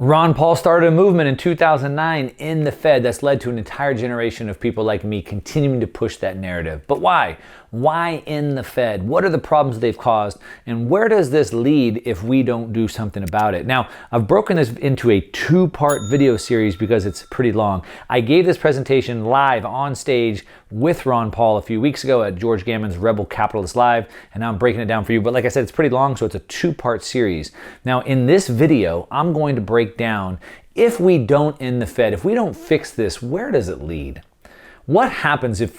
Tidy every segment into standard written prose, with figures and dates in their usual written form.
Ron Paul started a movement in 2009 in the Fed that's led to an entire generation of people like me continuing to push that narrative. But why? Why in the Fed? What are the problems they've caused? And where does this lead if we don't do something about it? Now, I've broken this into a two-part video series because it's pretty long. I gave this presentation live on stage with Ron Paul a few weeks ago at George Gammon's Rebel Capitalist Live, and now I'm breaking it down for you. But like I said, it's pretty long, so it's a two-part series. Now, in this video, I'm going to break down, if we don't end the Fed, if we don't fix this, where does it lead? What happens if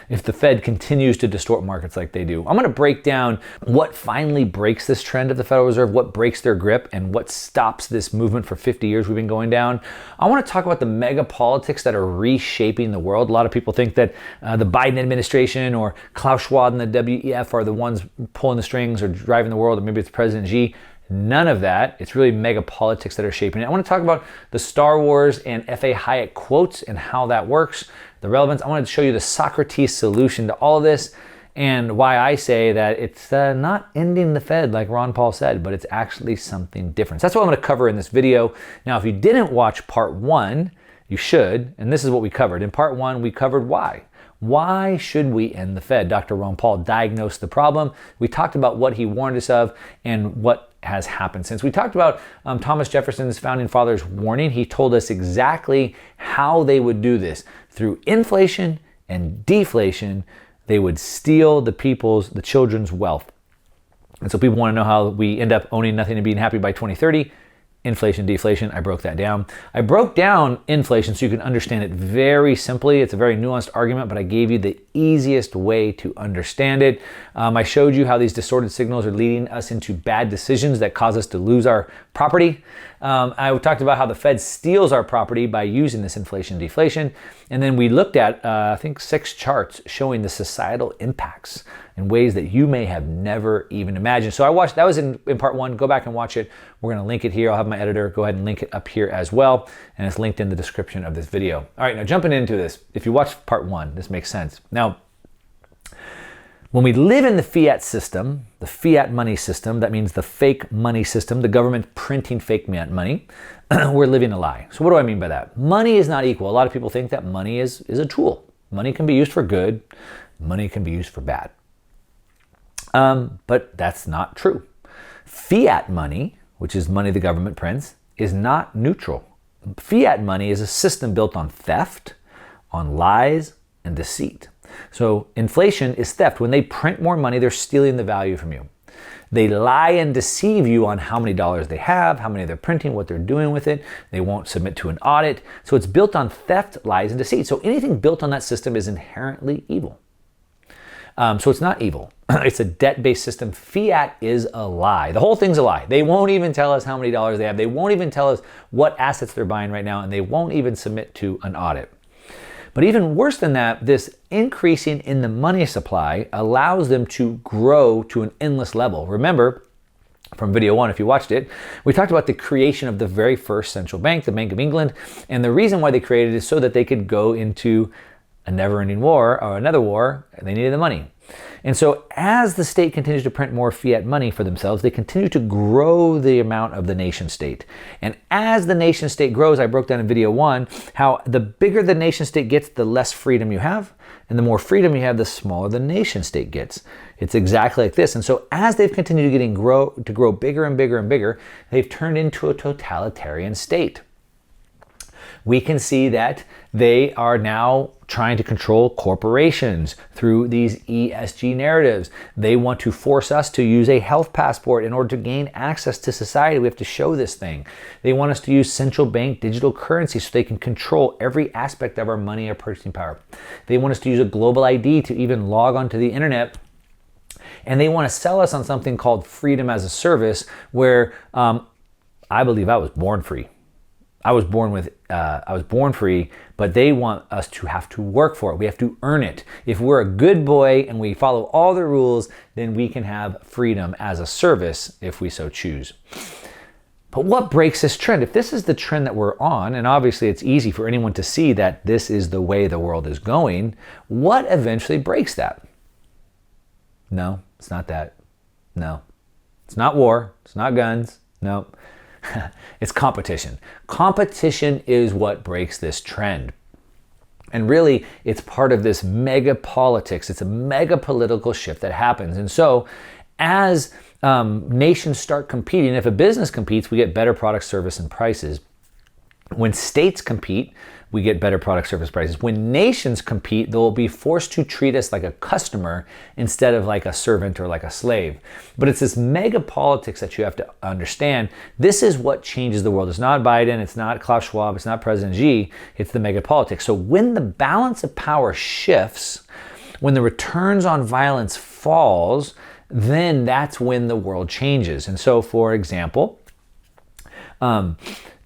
the Fed continues to distort markets like they do? I'm going to break down what finally breaks this trend of the Federal Reserve, what breaks their grip, and what stops this movement for 50 years we've been going down. I want to talk about the megapolitics that are reshaping the world. A lot of people think that the Biden administration or Klaus Schwab and the WEF are the ones pulling the strings or driving the world, or maybe it's President Xi. None of that. It's really megapolitics that are shaping it. I want to talk about the Star Wars and F.A Hayek quotes and how that works, the relevance. I want to show you the Socrates solution to all of this and why I say that it's not ending the Fed like Ron Paul said, but it's actually something different. So that's what I'm going to cover in this video. Now, if you didn't watch part one, you should, and this is what we covered. In part one, we covered why. Why should we end the Fed? Dr. Ron Paul diagnosed the problem. We talked about what he warned us of and what has happened since. We talked about Thomas Jefferson's founding fathers' warning. He told us exactly how they would do this. Through inflation and deflation, they would steal the children's wealth. And so people want to know how we end up owning nothing and being happy by 2030. Inflation, deflation, I broke that down. I broke down inflation so you can understand it very simply. It's a very nuanced argument, but I gave you the easiest way to understand it. I showed you how these distorted signals are leading us into bad decisions that cause us to lose our property. I talked about how the Fed steals our property by using this inflation, deflation. And then we looked at, I think, 6 charts showing the societal impacts in ways that you may have never even imagined. So that was in part one. Go back and watch it. We're going to link it here. I'll have my editor go ahead and link it up here as well. And it's linked in the description of this video. All right, now jumping into this. If you watched part one, this makes sense. Now, when we live in the fiat system, the fiat money system, that means the fake money system, the government printing fake money, we're living a lie. So what do I mean by that? Money is not equal. A lot of people think that money is a tool. Money can be used for good. Money can be used for bad. But that's not true. Fiat money, which is money the government prints, is not neutral. Fiat money is a system built on theft, on lies, and deceit. So inflation is theft. When they print more money, they're stealing the value from you. They lie and deceive you on how many dollars they have, how many they're printing, what they're doing with it. They won't submit to an audit. So it's built on theft, lies, and deceit. So anything built on that system is inherently evil. So it's not evil. It's a debt-based system. Fiat is a lie. The whole thing's a lie. They won't even tell us how many dollars they have. They won't even tell us what assets they're buying right now, and they won't even submit to an audit. But even worse than that, this increasing in the money supply allows them to grow to an endless level. Remember, from video one, if you watched it, we talked about the creation of the very first central bank, the Bank of England. And the reason why they created it is so that they could go into a never-ending war or another war, and they needed the money. And so as the state continues to print more fiat money for themselves, they continue to grow the amount of the nation state. And as the nation state grows, I broke down in video one, how the bigger the nation state gets, the less freedom you have. And the more freedom you have, the smaller the nation state gets. It's exactly like this. And so as they've continued to grow bigger and bigger and bigger, they've turned into a totalitarian state. We can see that they are now trying to control corporations through these ESG narratives. They want to force us to use a health passport in order to gain access to society. We have to show this thing. They want us to use central bank digital currency so they can control every aspect of our money or purchasing power. They want us to use a global ID to even log onto the internet. And they want to sell us on something called freedom as a service, where I believe I was born free. I was born free, but they want us to have to work for it. We have to earn it. If we're a good boy and we follow all the rules, then we can have freedom as a service if we so choose. But what breaks this trend? If this is the trend that we're on, and obviously it's easy for anyone to see that this is the way the world is going, what eventually breaks that? No, it's not that. No. It's not war. It's not guns. No. It's competition. Competition is what breaks this trend. And really, it's part of this mega politics. It's a mega political shift that happens. And so as nations start competing, if a business competes, we get better product, service, and prices. When states compete, we get better product, service, prices. When nations compete, they'll be forced to treat us like a customer instead of like a servant or like a slave. But it's this mega politics that you have to understand. This is what changes the world. It's not Biden, it's not Klaus Schwab, it's not President Xi, it's the mega politics. So when the balance of power shifts, when the returns on violence falls, then that's when the world changes. And so, for example,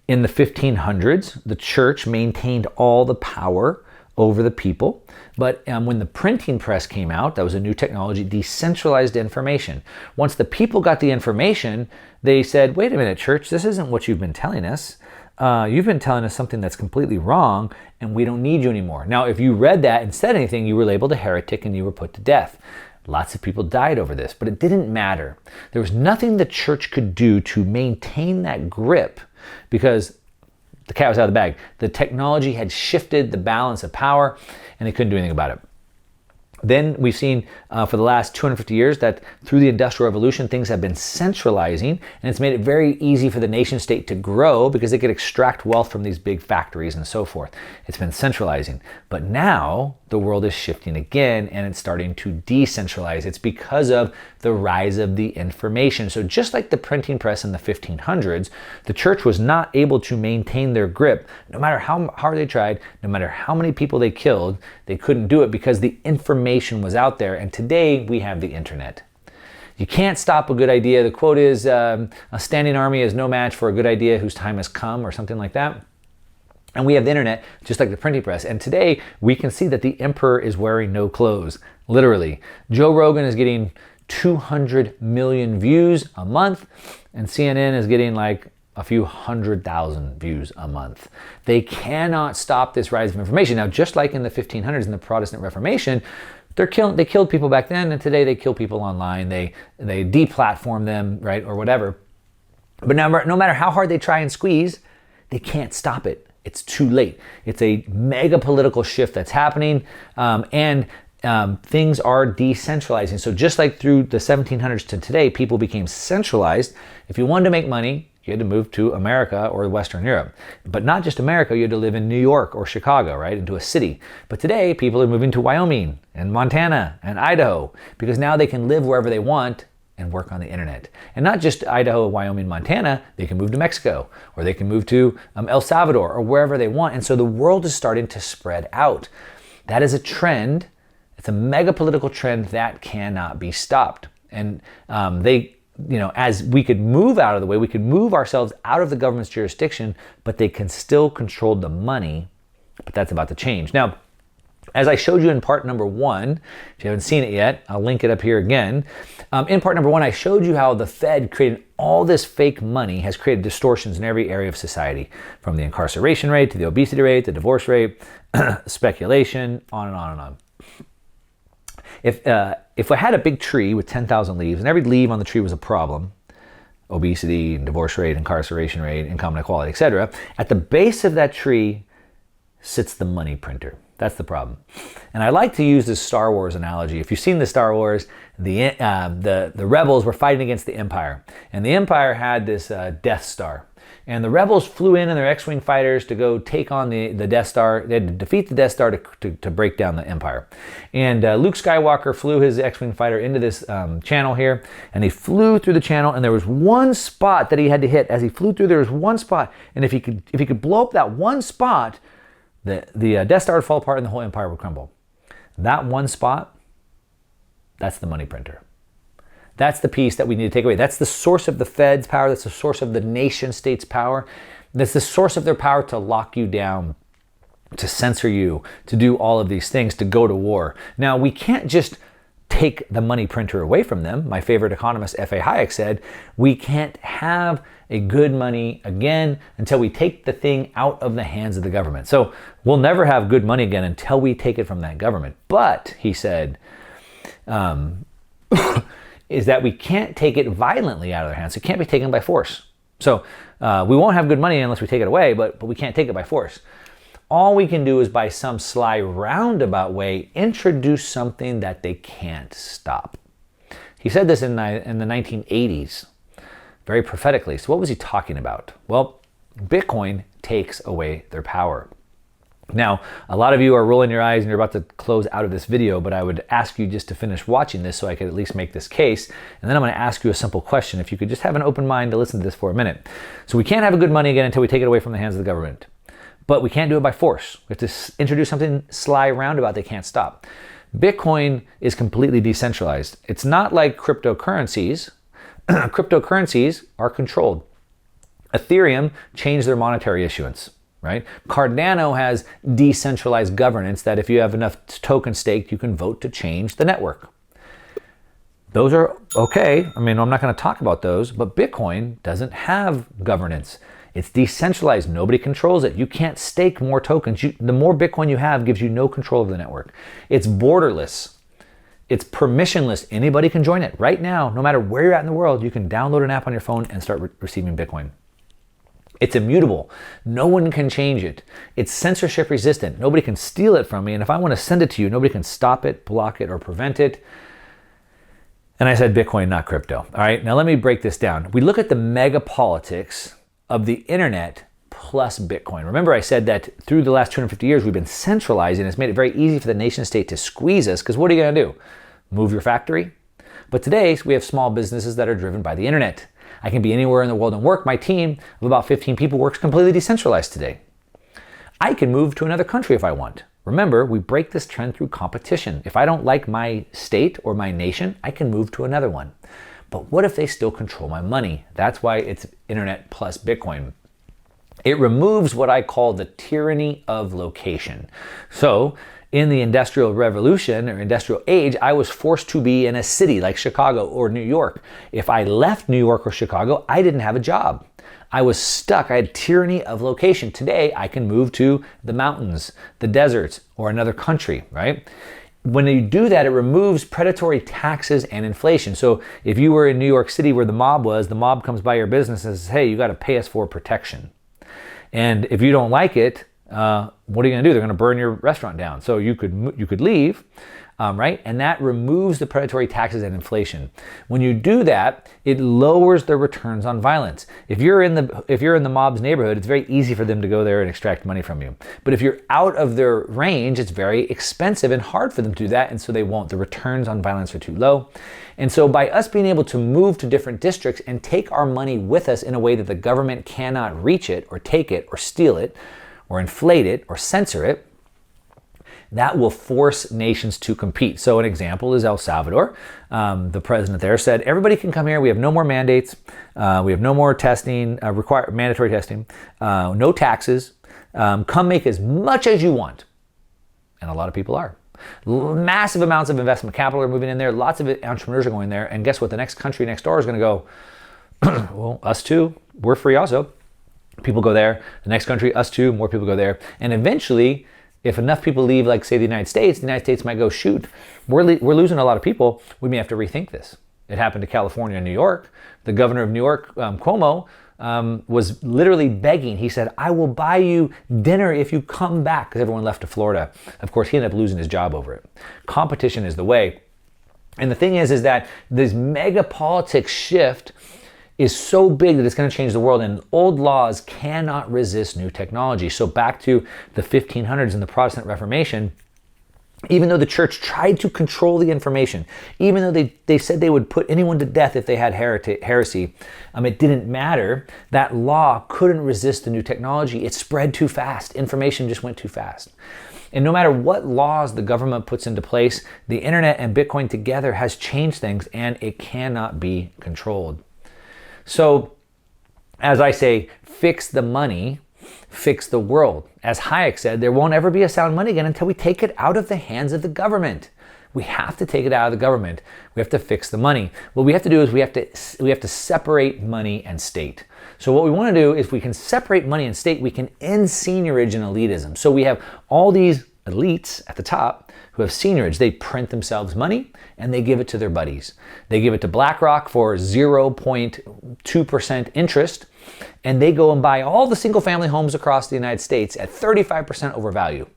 in the 1500s, the church maintained all the power over the people. But when the printing press came out, that was a new technology, decentralized information. Once the people got the information, they said, wait a minute, church, this isn't what you've been telling us. You've been telling us something that's completely wrong, and we don't need you anymore. Now, if you read that and said anything, you were labeled a heretic and you were put to death. Lots of people died over this, but it didn't matter. There was nothing the church could do to maintain that grip, because the cat was out of the bag. The technology had shifted the balance of power, and they couldn't do anything about it. Then we've seen for the last 250 years that through the Industrial Revolution, things have been centralizing, and it's made it very easy for the nation state to grow because they could extract wealth from these big factories and so forth. It's been centralizing. But now the world is shifting again, and it's starting to decentralize. It's because of the rise of the information. So just like the printing press in the 1500s, the church was not able to maintain their grip. No matter how hard they tried, no matter how many people they killed, they couldn't do it because the information was out there. And today we have the internet. You can't stop a good idea. The quote is, a standing army is no match for a good idea whose time has come, or something like that. And we have the internet, just like the printing press. And today we can see that the emperor is wearing no clothes, literally. Joe Rogan is getting 200 million views a month, and CNN is getting like a few 100,000 views a month. They cannot stop this rise of information. Now, just like in the 1500s in the Protestant Reformation, they killed people back then, and today they kill people online. They deplatform them, right, or whatever. But now, no matter how hard they try and squeeze, they can't stop it. It's too late. It's a mega political shift that's happening, and things are decentralizing. So just like through the 1700s to today, people became centralized. If you wanted to make money, you had to move to America or Western Europe. But not just America, you had to live in New York or Chicago, right, into a city. But today, people are moving to Wyoming and Montana and Idaho, because now they can live wherever they want and work on the internet. And not just Idaho, Wyoming, Montana, they can move to Mexico, or they can move to El Salvador, or wherever they want. And so the world is starting to spread out. That is a trend. It's a mega political trend that cannot be stopped. And as we could move out of the way, we could move ourselves out of the government's jurisdiction, but they can still control the money. But that's about to change. Now, as I showed you in part number 1, if you haven't seen it yet, I'll link it up here again. In part number 1, I showed you how the Fed created all this fake money, has created distortions in every area of society, from the incarceration rate to the obesity rate, the divorce rate, speculation, on and on and on. If I had a big tree with 10,000 leaves, and every leaf on the tree was a problem, obesity, divorce rate, incarceration rate, income inequality, etc., at the base of that tree sits the money printer. That's the problem. And I like to use this Star Wars analogy. If you've seen the Star Wars, the rebels were fighting against the Empire. And the Empire had this Death Star. And the rebels flew in their X-Wing fighters to go take on the Death Star. They had to defeat the Death Star to break down the Empire. And Luke Skywalker flew his X-Wing fighter into this channel here. And he flew through the channel, and there was one spot that he had to hit. As he flew through, there was one spot. And if he could blow up that one spot, the Death Star would fall apart and the whole empire would crumble. That one spot, that's the money printer. That's the piece that we need to take away. That's the source of the Fed's power. That's the source of the nation state's power. That's the source of their power to lock you down, to censor you, to do all of these things, to go to war. Now, we can't just take the money printer away from them. My favorite economist, F.A. Hayek, said, we can't have a good money again until we take the thing out of the hands of the government. So we'll never have good money again until we take it from that government. But, he said, is that we can't take it violently out of their hands. It can't be taken by force. So we won't have good money unless we take it away, but we can't take it by force. All we can do is by some sly roundabout way introduce something that they can't stop. He said this in the 1980s, very prophetically. So what was he talking about? Well, Bitcoin takes away their power. Now, a lot of you are rolling your eyes and you're about to close out of this video, but I would ask you just to finish watching this so I could at least make this case. And then I'm going to ask you a simple question. If you could just have an open mind to listen to this for a minute. So we can't have a good money again until we take it away from the hands of the government. But we can't do it by force. We have to introduce something sly roundabout they can't stop. Bitcoin is completely decentralized. It's not like cryptocurrencies. Cryptocurrencies are controlled. Ethereum changed their monetary issuance. Right? Cardano has decentralized governance that if you have enough tokens staked, you can vote to change the network. Those are okay. I mean, I'm not going to talk about those, but Bitcoin doesn't have governance. It's decentralized. Nobody controls it. You can't stake more tokens. The more Bitcoin you have gives you no control of the network. It's borderless. It's permissionless. Anybody can join it. Right now, no matter where you're at in the world, you can download an app on your phone and start receiving Bitcoin. It's immutable. No one can change it. It's censorship resistant. Nobody can steal it from me. And if I want to send it to you, nobody can stop it, block it, or prevent it. And I said Bitcoin, not crypto. All right, now let me break this down. We look at the megapolitics of the internet plus Bitcoin. Remember I said that through the last 250 years, we've been centralizing. It's made it very easy for the nation state to squeeze us, because what are you going to do? Move your factory? But today, we have small businesses that are driven by the internet. I can be anywhere in the world and work. My team of about 15 people works completely decentralized today. I can move to another country if I want. Remember, we break this trend through competition. If I don't like my state or my nation, I can move to another one. But what if they still control my money? That's why it's internet plus Bitcoin. It removes what I call the tyranny of location. So, in the Industrial Revolution or Industrial Age, I was forced to be in a city like Chicago or New York. If I left New York or Chicago, I didn't have a job. I was stuck. I had tyranny of location. Today, I can move to the mountains, the deserts, or another country, right? When you do that, it removes predatory taxes and inflation. So if you were in New York City where the mob comes by your business and says, hey, you got to pay us for protection. And if you don't like it, what are you going to do? They're going to burn your restaurant down. So you could leave, right? And that removes the predatory taxes and inflation. When you do that, it lowers the returns on violence. If you're in the mob's neighborhood, it's very easy for them to go there and extract money from you. But if you're out of their range, it's very expensive and hard for them to do that, and so they won't. The returns on violence are too low. And so by us being able to move to different districts and take our money with us in a way that the government cannot reach it or take it or steal it, or inflate it, or censor it, that will force nations to compete. So an example is El Salvador. The president there said, everybody can come here. We have no more mandates. We have no more testing, mandatory testing, no taxes. Come make as much as you want. And a lot of people are. Massive amounts of investment capital are moving in there. Lots of entrepreneurs are going there. And guess what? The next country next door is going to go, well, us too. We're free also. People go there. The next country, us too. More people go there. And eventually, if enough people leave, like say the United States might go, shoot, we're losing a lot of people. We may have to rethink this. It happened to California and New York. The governor of New York, Cuomo, was literally begging. He said, I will buy you dinner if you come back, because everyone left to Florida. Of course, he ended up losing his job over it. Competition is the way. And the thing is that this mega politics shift is so big that it's going to change the world, and old laws cannot resist new technology. So back to the 1500s and the Protestant Reformation, even though the church tried to control the information, even though they said they would put anyone to death if they had heresy, it didn't matter. That law couldn't resist the new technology. It spread too fast. Information just went too fast. And no matter what laws the government puts into place, the internet and Bitcoin together has changed things, and it cannot be controlled. So, as I say, fix the money, fix the world. As Hayek said, there won't ever be a sound money again until we take it out of the hands of the government. We have to take it out of the government. We have to fix the money. What we have to do is we have to separate money and state. So what we want to do is, if we can separate money and state, we can end seigniorage and elitism. So we have all these elites at the top who have seigniorage. They print themselves money and they give it to their buddies. They give it to BlackRock for 0.2% interest, and they go and buy all the single family homes across the United States at 35% over value.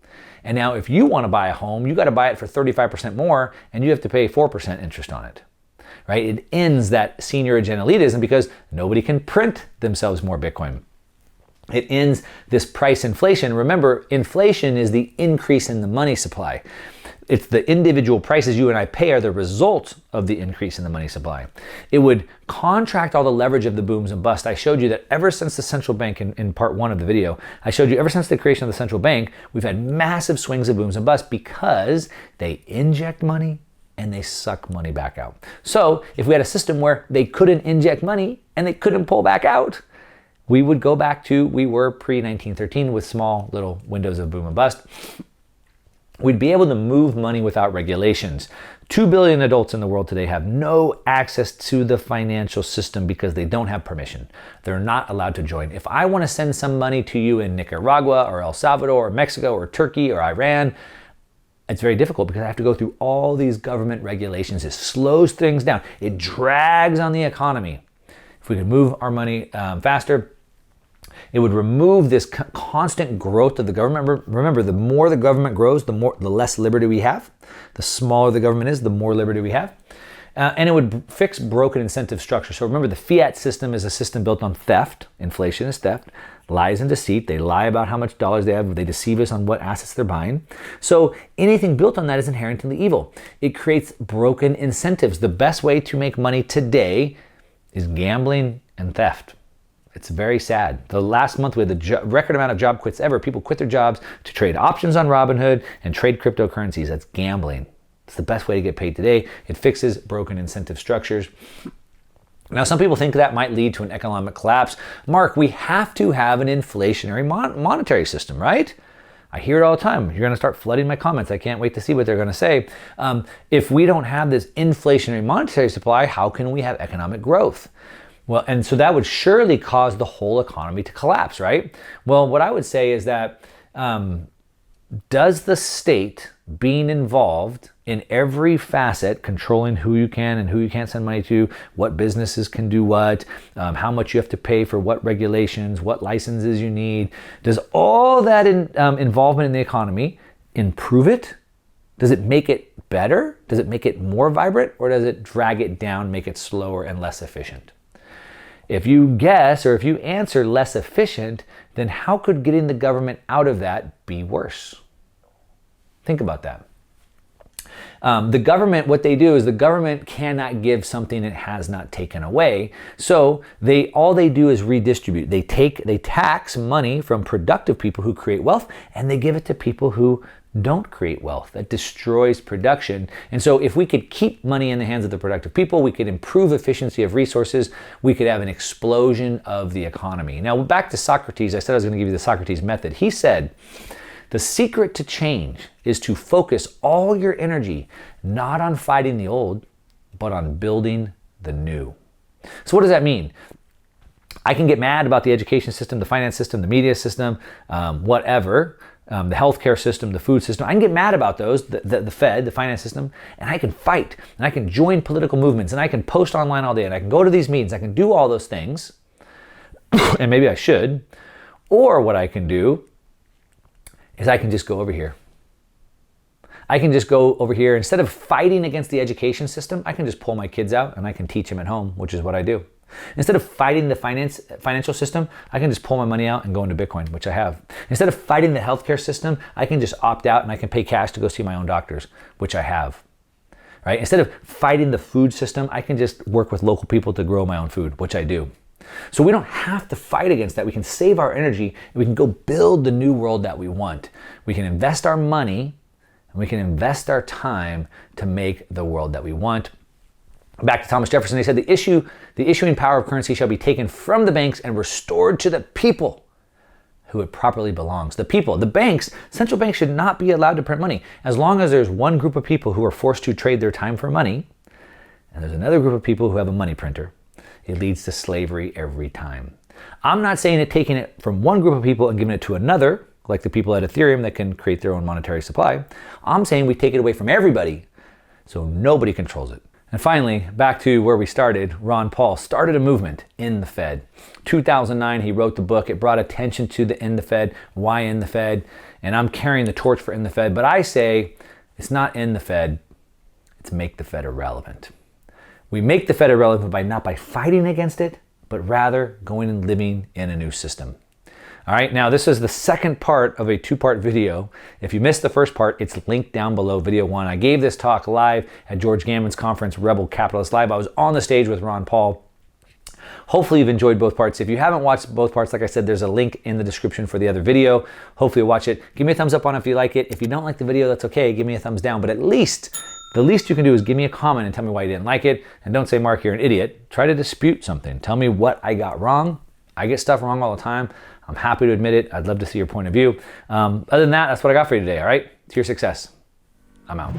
And now if you want to buy a home, you got to buy it for 35% more, and you have to pay 4% interest on it. Right? It ends that senior agenda elitism because nobody can print themselves more Bitcoin. It ends this price inflation. Remember, inflation is the increase in the money supply. It's the individual prices you and I pay are the result of the increase in the money supply. It would contract all the leverage of the booms and bust. I showed you that ever since the central bank in part 1 of the video, I showed you ever since the creation of the central bank, we've had massive swings of booms and busts because they inject money and they suck money back out. So if we had a system where they couldn't inject money and they couldn't pull back out, we would go back to we were pre-1913 with small little windows of boom and bust. We'd be able to move money without regulations. 2 billion adults in the world today have no access to the financial system because they don't have permission. They're not allowed to join. If I want to send some money to you in Nicaragua or El Salvador or Mexico or Turkey or Iran, it's very difficult because I have to go through all these government regulations. It slows things down. It drags on the economy. If we could move our money faster, it would remove this constant growth of the government. Remember, the more the government grows, the less liberty we have. The smaller the government is, the more liberty we have. And it would fix broken incentive structure. So remember, the fiat system is a system built on theft. Inflation is theft. Lies and deceit. They lie about how much dollars they have. They deceive us on what assets they're buying. So anything built on that is inherently evil. It creates broken incentives. The best way to make money today is gambling and theft. It's very sad. The last month we had the record amount of job quits ever. People quit their jobs to trade options on Robinhood and trade cryptocurrencies. That's gambling. It's the best way to get paid today. It fixes broken incentive structures. Now, some people think that might lead to an economic collapse. Mark, we have to have an inflationary monetary system, right? I hear it all the time. You're going to start flooding my comments. I can't wait to see what they're going to say. If we don't have this inflationary monetary supply, how can we have economic growth? Well, and so that would surely cause the whole economy to collapse, right? Well, what I would say is that does the state being involved in every facet, controlling who you can and who you can't send money to, what businesses can do what, how much you have to pay for what regulations, what licenses you need, does all that involvement in the economy improve it? Does it make it better? Does it make it more vibrant? Or does it drag it down, make it slower and less efficient? If you guess or if you answer less efficient, then how could getting the government out of that be worse? Think about that. The government, what they do is the government cannot give something it has not taken away. So all they do is redistribute. They tax money from productive people who create wealth and they give it to people who don't create wealth. That destroys production. And so if we could keep money in the hands of the productive people, we could improve efficiency of resources, we could have an explosion of the economy. Now back to Socrates, I said I was going to give you the Socrates method. He said, the secret to change is to focus all your energy not on fighting the old, but on building the new. So what does that mean? I can get mad about the education system, the finance system, the media system, whatever, the healthcare system, the food system. I can get mad about those, the Fed, the finance system, and I can fight, and I can join political movements, and I can post online all day, and I can go to these meetings, I can do all those things, and maybe I should. Or what I can do is I can just go over here. I can just go over here. Instead of fighting against the education system, I can just pull my kids out and I can teach them at home, which is what I do. Instead of fighting the financial system, I can just pull my money out and go into Bitcoin, which I have. Instead of fighting the healthcare system, I can just opt out and I can pay cash to go see my own doctors, which I have. Right? Instead of fighting the food system, I can just work with local people to grow my own food, which I do. So we don't have to fight against that. We can save our energy and we can go build the new world that we want. We can invest our money and we can invest our time to make the world that we want. Back to Thomas Jefferson, they said the issuing power of currency shall be taken from the banks and restored to the people who it properly belongs. The people, the banks, central banks should not be allowed to print money. As long as there's one group of people who are forced to trade their time for money, and there's another group of people who have a money printer, it leads to slavery every time. I'm not saying that taking it from one group of people and giving it to another, like the people at Ethereum that can create their own monetary supply. I'm saying we take it away from everybody so nobody controls it. And finally, back to where we started, Ron Paul started a movement in the Fed. 2009, he wrote the book. It brought attention to the in the Fed, why in the Fed, and I'm carrying the torch for in the Fed. But I say it's not in the Fed, it's make the Fed irrelevant. We make the Fed irrelevant not by fighting against it, but rather going and living in a new system. All right, now this is the second part of a two-part video. If you missed the first part, it's linked down below video 1. I gave this talk live at George Gammon's conference, Rebel Capitalist Live. I was on the stage with Ron Paul. Hopefully you've enjoyed both parts. If you haven't watched both parts, like I said, there's a link in the description for the other video. Hopefully you'll watch it. Give me a thumbs up on it if you like it. If you don't like the video, that's okay. Give me a thumbs down. But at least, the least you can do is give me a comment and tell me why you didn't like it. And don't say, Mark, you're an idiot. Try to dispute something. Tell me what I got wrong. I get stuff wrong all the time. I'm happy to admit it. I'd love to see your point of view. Other than that, that's what I got for you today, all right? To your success. I'm out.